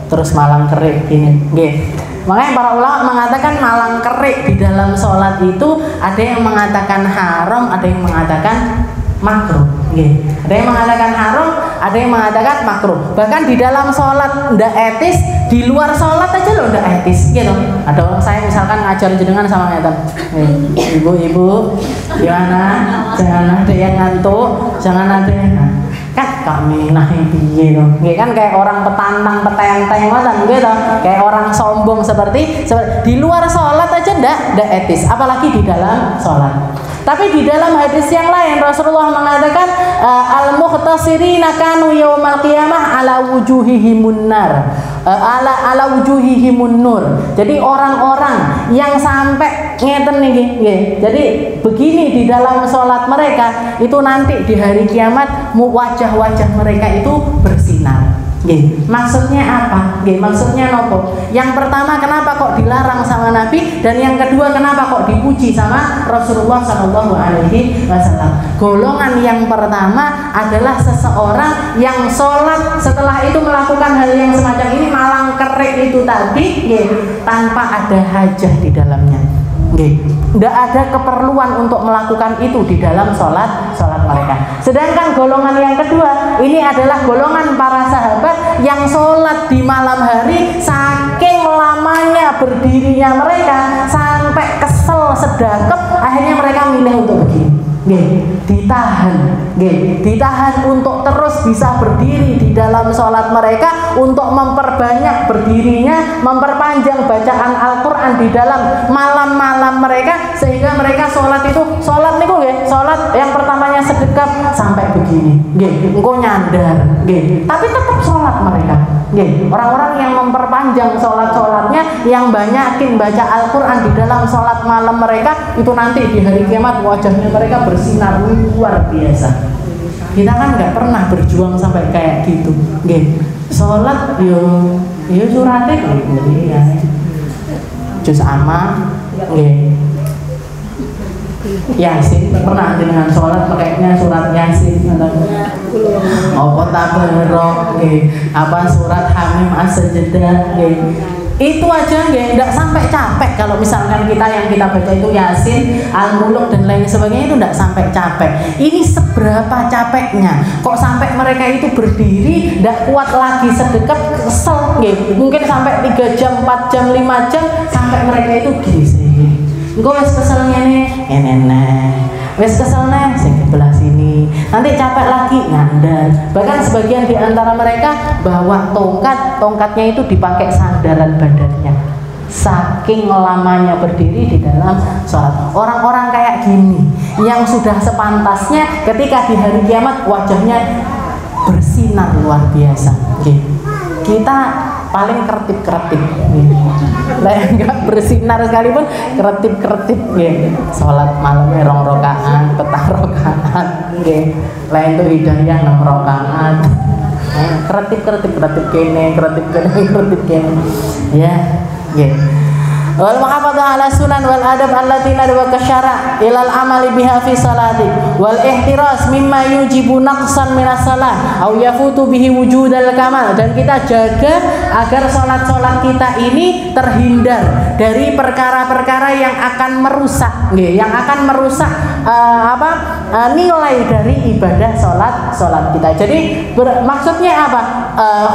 terus malang kerik gini. Makanya para ulama mengatakan malang kerik di dalam sholat itu ada yang mengatakan haram, ada yang mengatakan makruh. Ada yang mengatakan haram, ada yang mengatakan makruh. Bahkan di dalam sholat ndak etis, di luar sholat aja loh ndak etis gitu. Ada orang, saya misalkan ngajar jenengan sama ngeten, ibu-ibu gimana, jangan ada yang ngantuk, jangan ada yang kan kami nahi piye to. Kan kayak orang petantang petenteng gitu, kayak orang sombong seperti di luar sholat aja ndak etis, apalagi di dalam sholat. Tapi di dalam hadis yang lain Rasulullah mengatakan al-mukhtasirina kanu yaumal qiyamah ala wujuhihimun nar, ala wujuhihimun nur. Jadi orang-orang yang sampai ngeten niki, jadi begini di dalam sholat mereka itu nanti di hari kiamat wajah-wajah mereka itu bersinar. Maksudnya apa? Maksudnya nopo? Yang pertama, kenapa kok dilarang sama Nabi, dan yang kedua, kenapa kok dipuji sama Rasulullah Shallallahu Alaihi Wasallam? Golongan yang pertama adalah seseorang yang sholat setelah itu melakukan hal yang semacam ini, malang kerik itu tadi, tanpa ada hajah di dalamnya. Tidak ada keperluan untuk melakukan itu di dalam sholat mereka. Sedangkan golongan yang kedua ini adalah golongan para sahabat yang sholat di malam hari, saking lamanya berdirinya mereka sampai kesel sedakep, akhirnya mereka milih untuk begini. Ditahan untuk terus bisa berdiri di dalam sholat mereka, untuk memperbanyak berdirinya, memperpanjang bacaan Al-Quran di dalam malam-malam mereka, sehingga mereka sholat sholat yang pertamanya sedekap sampai begini, engkau nyandar, tapi tetap sholat mereka. Orang-orang yang memperpanjang sholatnya, yang banyakin baca Al-Quran di dalam sholat malam mereka, itu nanti di hari kiamat wajahnya mereka bersinar luar biasa. Kita kan nggak pernah berjuang sampai kayak gitu. Sholat yo suratnya jadi ya juz amma, Yasin. Pernah dengan sholat pakainya surat Yasin atau apa tabarok, apa surat Hamim as-sajdah, itu aja nggak sampai capek. Kalau misalkan yang kita baca itu Yasin, Al-Muluk dan lain sebagainya, itu nggak sampai capek. Ini seberapa capeknya kok sampai mereka itu berdiri nggak kuat lagi sedekap, kesel, mungkin sampai 3 jam, 4 jam, 5 jam, sampai mereka itu gini. Engko wis keselnya nih, wis keselnya sing sebelah sini, nanti capek lagi ngandar. Bahkan sebagian di antara mereka bawa tongkatnya itu dipakai sandaran badannya, saking lamanya berdiri di dalam sholat. Orang-orang kayak gini yang sudah sepantasnya ketika di hari kiamat wajahnya bersinar luar biasa. Kita paling kertip-kertip, enggak bersinar sekalipun kertip-kertip, sholat malamnya 2 rakaat, petang rakaat, lain tuh hidayah 6 rakaat, kertip kene, ya. wal muhafadzah ala sunan wal adab allati nadwa kasyara ilal amali biha fi salati wal ihtiras mimma yujibu naqsan minas salah au yafutu bihi wujudal kamal, dan kita jaga agar salat-salat kita ini terhindar dari perkara-perkara yang akan merusak nilai dari ibadah salat kita. Jadi maksudnya apa?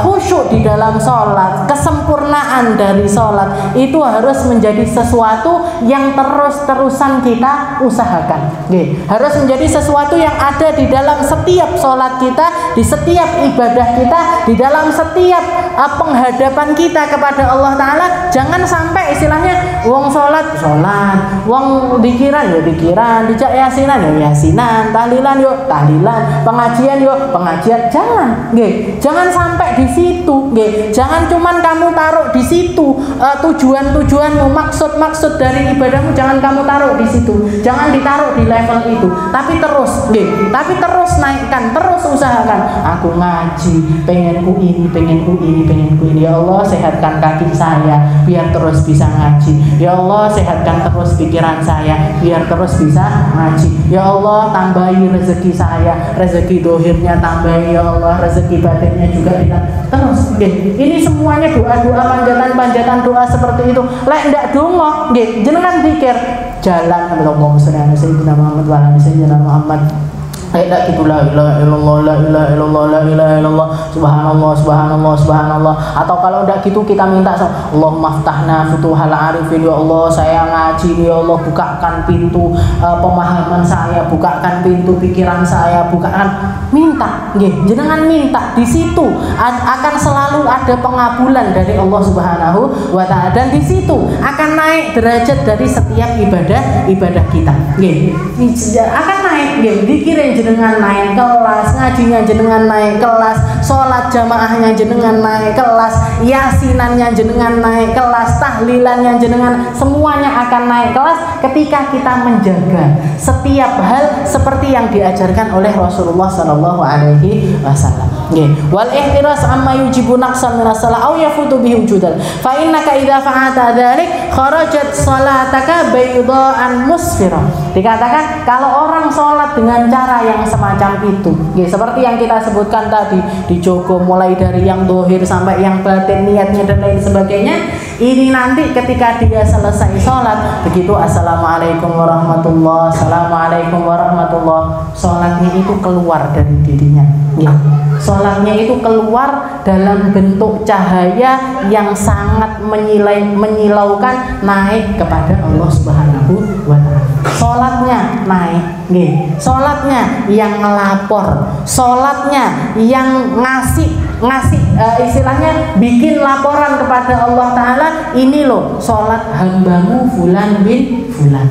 Khusyuk di dalam salat, kesempurnaan dari salat itu harus menjadi sesuatu yang terus-terusan kita usahakan. Harus menjadi sesuatu yang ada di dalam setiap salat kita, di setiap ibadah kita, di dalam setiap penghadapan kita kepada Allah Ta'ala. Jangan sampai istilahnya wong salat, wong dikiran ya dikiran, dijak yasinan ya yasinan, tahlilan yo tahlilan, pengajian yo pengajian. Jangan sampai di situ. Jangan cuman kamu taruh di situ tujuanmu, maksud dari ibadahmu, jangan kamu taruh di situ, jangan ditaruh di level itu, tapi terus naikkan, terus usahakan. Aku ngaji, pengenku ini. Ya Allah, sehatkan kaki saya biar terus bisa ngaji. Ya Allah, sehatkan terus pikiran saya biar terus bisa ngaji. Ya Allah, tambahi rezeki saya, rezeki dohirnya tambahi. Ya Allah, rezeki batinnya juga terus. Ini semuanya doa-doa, panjatan doa seperti itu. Lek ndak donga, jenengan zikir jalan Allahumma sholli ala sayyidina Muhammad wa ala sayyidina Muhammad. La ilaha illallah, la ilaha illallah, la ilaha illallah, subhanallah. Atau kalau enggak gitu kita minta Allahumma ftahna futuhal arifin. Ya Allah, saya ngaji, ya Allah bukakan pintu pemahaman saya, bukakan pintu pikiran saya, bukakan. Minta, jenengan minta. Di situ akan selalu ada pengabulan dari Allah Subhanahu wa Ta'ala, dan di situ akan naik derajat dari setiap ibadah kita. Akan naik, dikirim jenengan naik kelas, ngajinya jenengan naik kelas, sholat jamaahnya jenengan naik kelas, yasinannya jenengan naik kelas, tahlilannya jenengan, semuanya akan naik kelas ketika kita menjaga setiap hal seperti yang diajarkan oleh Rasulullah Sallallahu Alaihi Wasallam. Wal ihtiras amma yujibu naqsan min as-salah aw yafutu bihi wujudal fa innaka idza fa'alta dzalik kharajat salataka baydaan musfirah. Dikatakan kalau orang sholat dengan cara yang semacam itu, seperti yang kita sebutkan tadi, dijogo mulai dari yang dohir sampai yang batin, niatnya dan lain sebagainya. Ini nanti ketika dia selesai sholat, begitu assalamualaikum warahmatullah, assalamualaikum warahmatullah, sholatnya itu keluar dari dirinya. Sholatnya itu keluar dalam bentuk cahaya yang sangat menyilaukan, naik kepada Allah Subhanahu wa Ta'ala. Sholatnya naik, sholatnya yang ngelapor, sholatnya yang ngasih istilahnya bikin laporan kepada Allah Ta'ala, ini loh sholat hambamu fulan bin fulan.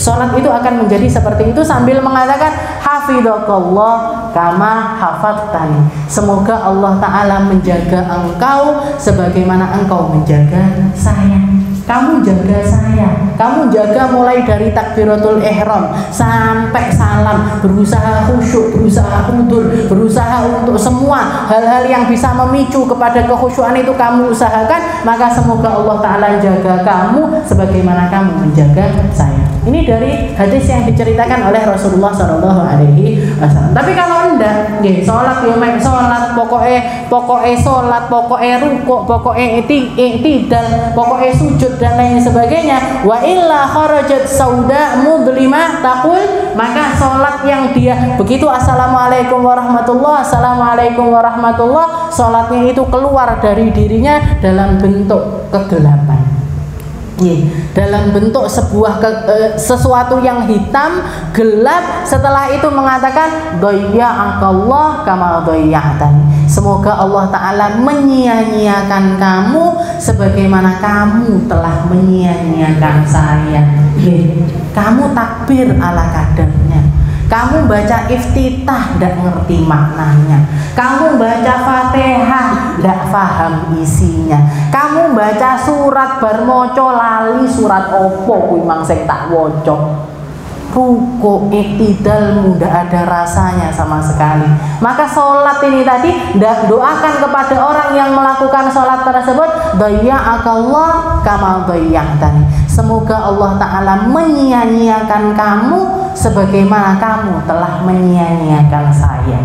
Sholat itu akan menjadi seperti itu sambil mengatakan hafidhakallah kama hafadtani. Semoga Allah Ta'ala menjaga engkau sebagaimana engkau menjaga saya. Kamu jaga saya, kamu jaga mulai dari takbiratul ihram sampai salam, berusaha khusyuk, berusaha hudur, berusaha untuk semua hal-hal yang bisa memicu kepada kekhusyuan itu kamu usahakan. Maka semoga Allah Ta'ala jaga kamu sebagaimana kamu menjaga saya. Ini dari hadis yang diceritakan oleh Rasulullah Shallallahu Alaihi Wasallam. Tapi kalau enggak, sholat sholat, pokoknya sholat, pokoknya rukuk, pokoknya i'tidal, pokoknya sujud dan lain sebagainya. Wa illa kharajat sauda mudlimah taqul, maka sholat yang dia begitu assalamualaikum warahmatullah, assalamualaikum warahmatullah, sholatnya itu keluar dari dirinya dalam bentuk kegelapan. Dalam bentuk sesuatu yang hitam, gelap. Setelah itu mengatakan dhayya'akallah kama dhayya'tani. Semoga Allah Ta'ala menyia-nyiakan kamu sebagaimana kamu telah menyia-nyiakan saya. Kamu takbir ala kadarnya, kamu baca iftitah tidak ngerti maknanya, kamu baca Fatihah tidak paham isinya, kamu baca surat bar maca lali surat opo kuwi mang sing tak waca. ruku, iktidal tidak ada rasanya sama sekali. Maka sholat ini tadi doakan kepada orang yang melakukan sholat tersebut, dayya'akallah kama dayya'tani. Semoga Allah Ta'ala menyia-nyiakan kamu sebagaimana kamu telah menyia-nyiakan saya.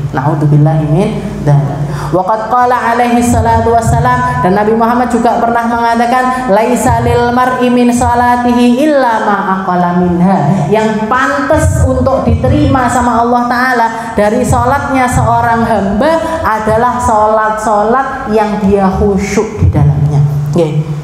Na'udzubillahi min dzalik. Waqad qala alaihi salatu wassalam, dan Nabi Muhammad juga pernah mengatakan, laisa lil mar'i min salatihi illa ma aqala minha. Yang pantas untuk diterima sama Allah Ta'ala dari salatnya seorang hamba adalah salat-salat yang dia khusyuk di dalamnya,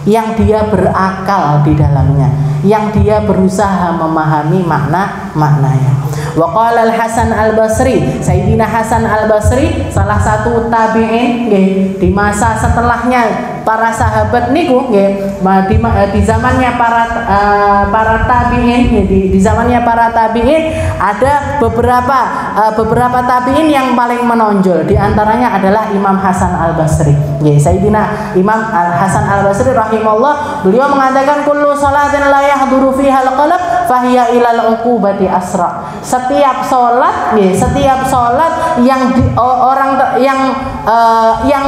yang dia berakal di dalamnya, yang dia berusaha memahami maknanya. Wa qala Al-Hasan Al-Basri, Sayyidina Hasan Al-Basri salah satu tabi'in di masa setelahnya para sahabat niku di zamannya para tabi'in, di zamannya para tabi'in ada beberapa tabi'in yang paling menonjol. Di antaranya adalah Imam Hasan Al-Basri. Sayyidina Imam Hasan Al-Basri rahimahullah, beliau mengatakan kullu salatin la yahduru fiha al-qalb fahiya ilal uqubati asra. Setiap sholat yang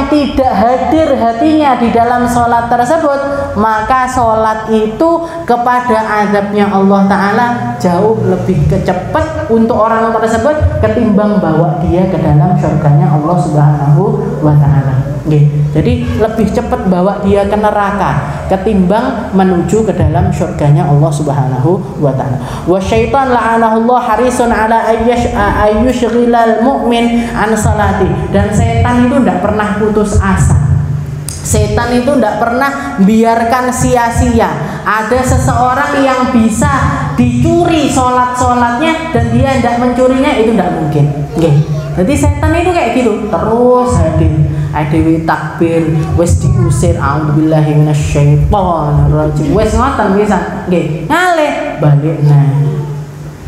tidak hadir hatinya di dalam sholat tersebut, maka sholat itu kepada azabnya Allah Ta'ala jauh lebih cepat untuk orang tersebut ketimbang bawa dia ke dalam surganya Allah Subhanahu wa Ta'ala. Jadi lebih cepat bawa dia ke neraka ketimbang menuju ke dalam surganya Allah Subhanahu wa Ta'ala. Wa syaitan la'anahullah harisun ala ayyushghilal mu'min an salati. Dan setan itu tidak pernah putus asa. Setan itu tidak pernah biarkan sia-sia. Ada seseorang yang bisa dicuri sholat-sholatnya dan dia tidak mencurinya, itu tidak mungkin. Jadi setan itu kayak gitu, terus hadir. Adewi takbir, wes diusir, a'udzubillahi minasyaitonirrajim. Wes ngoten pisan. Ngalih balik nah.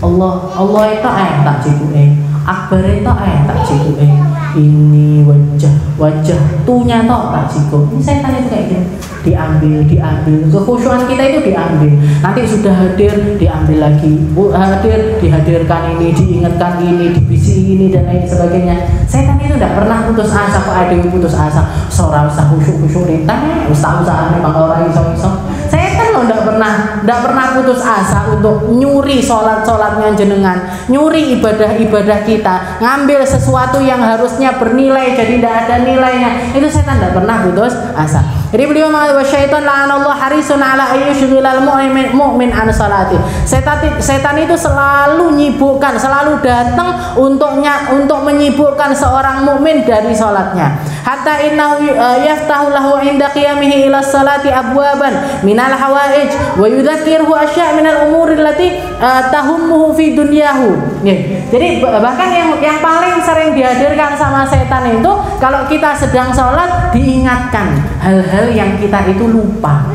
Allah itu tak cipuke. Akbar itu tak cipuke. Ini wajah tunya tak cikuk. Ini setan itu kayak gitu. Diambil. Kekhusyuan kita itu diambil. Nanti sudah hadir, diambil lagi. Hadir, dihadirkan ini, diingatkan ini, dibisi ini dan lain sebagainya. Setan itu tidak pernah putus asa. Kok ada yang putus asa? Seorang usah khusyuk rintang, usaha-usaha memang orang iso-iso. Setan loh tidak pernah putus asa untuk nyuri sholatnya jenengan, nyuri ibadah kita, ngambil sesuatu yang harusnya bernilai jadi tidak ada nilainya. Itu setan tidak pernah putus asa. Jadi beliau mengatakan syaitan la'anallahu harisun ala ayyushghilal mu'min an salati. Setan itu selalu nyibukkan, selalu datang untuk menyibukkan seorang mukmin dari salatnya. Hatta innahu yaftahu lahu 'inda qiyamihi ila salati abwaban minal hawaij wa yudzakiruhu asya' minal umuri allati tahummuhu fi dunyahu. Jadi bahkan yang paling sering dihadirkan sama setan itu kalau kita sedang sholat diingatkan hal-hal yang kita itu lupa,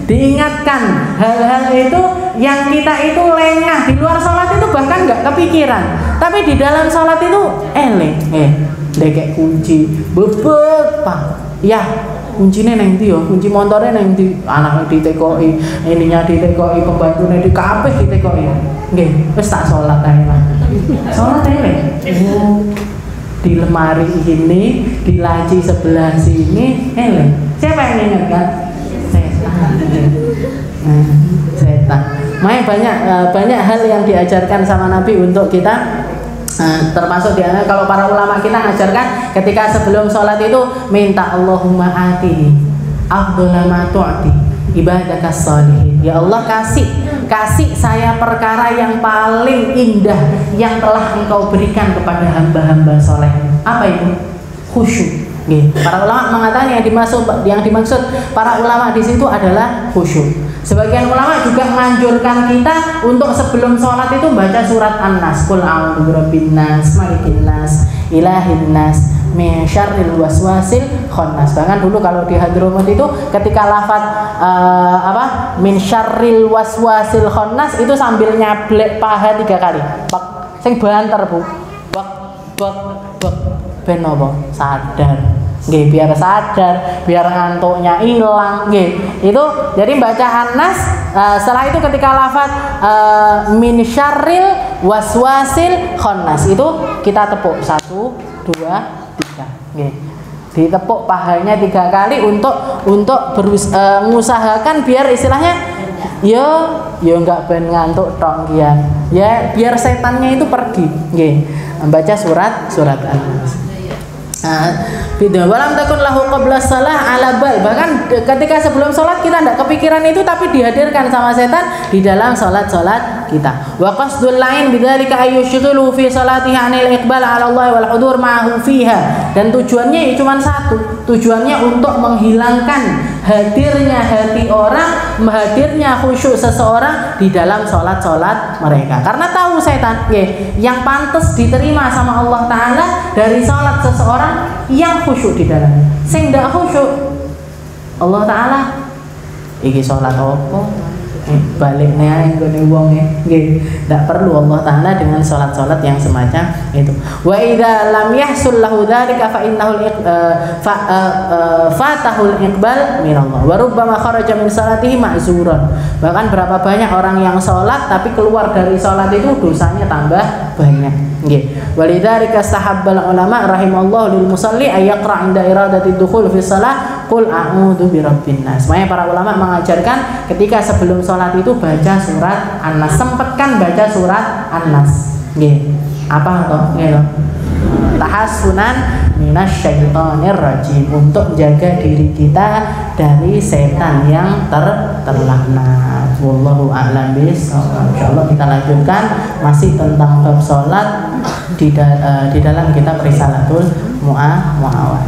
diingatkan hal-hal itu yang kita itu lengah. Di luar sholat itu bahkan nggak kepikiran, tapi di dalam sholat itu kayak kunci bebek pak ya, kuncinya neng dia, kunci motornya neng di anaknya ditekoi, ininya ditekoi, pembantunya di kabeh ditekoi. Wes tak sholat aja lah, sholat di lemari ini, di laci sebelah sini, siapa yang ingatkan? Setan. Makanya banyak hal yang diajarkan sama Nabi untuk kita. Termasuk di antara kalau para ulama kita ngajarkan ketika sebelum sholat itu minta Allahumma ati afdhala ma tu'ti ibadakas sholihin. Ya Allah kasih saya perkara yang paling indah yang telah Engkau berikan kepada hamba-hamba soleh. Apa itu? Khusyuk. Para ulama mengatakan yang dimaksud para ulama di situ adalah khusyuk. Sebagian ulama juga menganjurkan kita untuk sebelum sholat itu baca surat An-Nas. Qul a'udzu birabbin nas, malikin nas, ilahin nas, min syarril waswasil khannas. Bahkan dulu kalau di Hadramut itu ketika lafaz min syarril waswasil khannas itu sambil nyablek paha 3 kali. Bak sing banter Bu. Bak ben apa? Sadar. Nggih, biar sadar, biar ngantuknya hilang, nggih. Itu jadi baca An-Nas, setelah itu ketika lafaz min syarril waswasil khannas itu kita tepuk 1 2 3, nggih. Ditepuk pahanya 3 kali untuk mengusahakan biar istilahnya ya enggak ben ngantuk tok ya. Ya biar setannya itu pergi, nggih. Membaca surat An-Nas. Beda walam takun lahu qabla shalah ala bal, bahkan ketika sebelum sholat kita tidak kepikiran itu tapi dihadirkan sama setan di dalam sholat kita. Wa qasdul lain bidzalika ayyushghilu fi salatihi 'anil iqbal 'ala Allah wal hudur ma'ahu fiha, dan tujuannya cuma satu, tujuannya untuk menghilangkan hadirnya hati orang, hadirnya khusyuk seseorang di dalam sholat mereka. Karena tahu setan, yang pantas diterima sama Allah Ta'ala dari sholat seseorang yang khusyuk di dalamnya. Sing ndak khusyuk, Allah Ta'ala iki sholat apa? Baliknya nggone wong nggih, ndak perlu Allah Ta'ala dengan salat-salat yang semacam itu. Wa idza lam yahsul lahu dzalika fa innahu fatahul iqbal min Allah wa rubbama kharaja min salatihi ma'zuran. Bahkan berapa banyak orang yang salat tapi keluar dari salat itu dosanya tambah banyak, nggih. Walidzalika istahabbal ulama rahimallahu lil musalli ay yaqra 'inda iradati dukhul fi shalah qul a'udzu birabbin nas. Makanya para ulama mengajarkan ketika sebelum sholat itu baca surat An-Nas, sempatkan baca surat An-Nas, nggih. Apa toh? Nggih toh. Tahassunan minasyaitonir rajim, untuk jaga diri kita dari setan yang terlaknat. Wallahu a'lam bishawab. Insyaallah kita lanjutkan masih tentang bab sholat di dalam kitab Risalatul Mu'awalah.